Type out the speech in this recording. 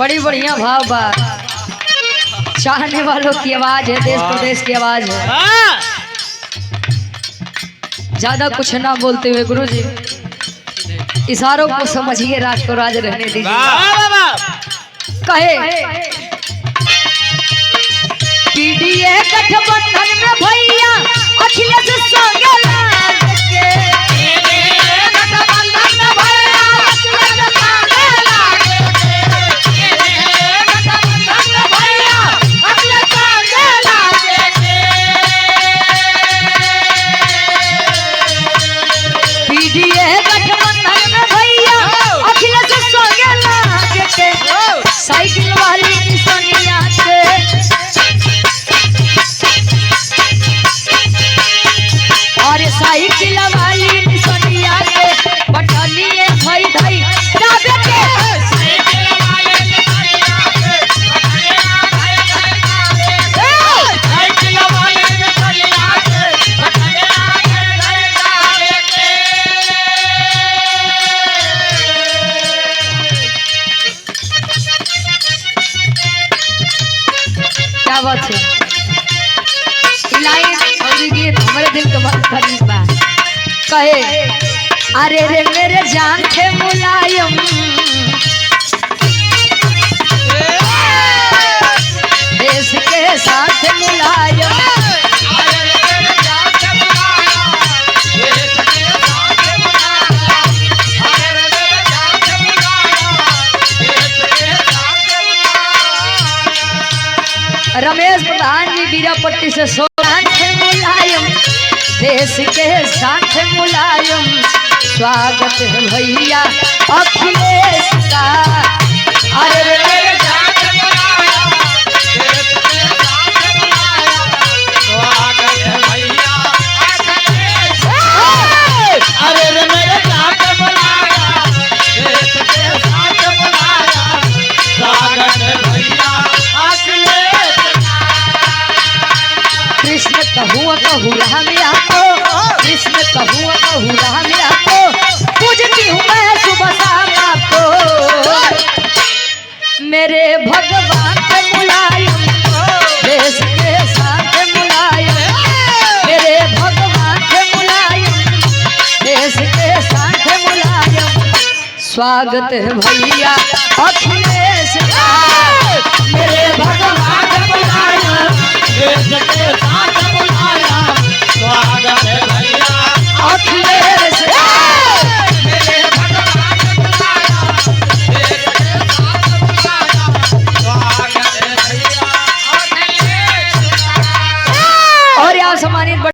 बड़ी बढ़िया भाव बा। चाहने वालों की आवाज है, देश प्रदेश की आवाज है। ज्यादा कुछ ना बोलते हुए गुरुजी इशारों को समझिए, राज को राज रहने दीजिए। कहे पीडीए गठबंधन में भैया अखिलेश संगे लाग के, गठबंधन में भैया अखिलेश संगे लाग के, गठबंधन में भैया अखिलेश संगे लाग के। पीडीए गठबंधन में भैया अखिलेश संगे लाग के, साइकिल वाली सोनिया के और साइकिल वाली सोनिया के बटनिए धई धई दाबे के, साइकिल वाली सोनिया के बटनिया धई धई दाबे के, साइकिल वाली सोनिया के बटनिया धई धई दाबे के। क्या बात है, लाइन और गीत हमारे दिल के बहुत करीब बा। कहे अरे रे मेरे जान थे मुलायम, देश के साथ मुलायम, अरे रे मेरे जान थे मुलायम, देश के साथ मुलायम, अरे रे मेरे जान थे मुलायम, देश के साथ मुलायम। रमेश प्रधान जी बीरापट्टी से मुलायम, देश के साथ मुलायम, स्वागत है भैया अखिलेश का। अरे मेरे साथ मुलायम, देश के साथ मुलायम, स्वागत है भैया अखिलेश का। अरे मेरे साथ मुलायम, देश के साथ मुलायम, स्वागत है भैया अखिलेश का। कृष्ण कहूँ कहूँ राम आपको, कृष्ण कहूँ कहूँ राम आपको, पूजती हूँ मैं सुबह शाम आपको। मेरे भगवान के मुलायम, देश के साथ मुलायम, मेरे भगवान के मुलायम, देश के साथ मुलायम, स्वागत है भैया अखिलेश का।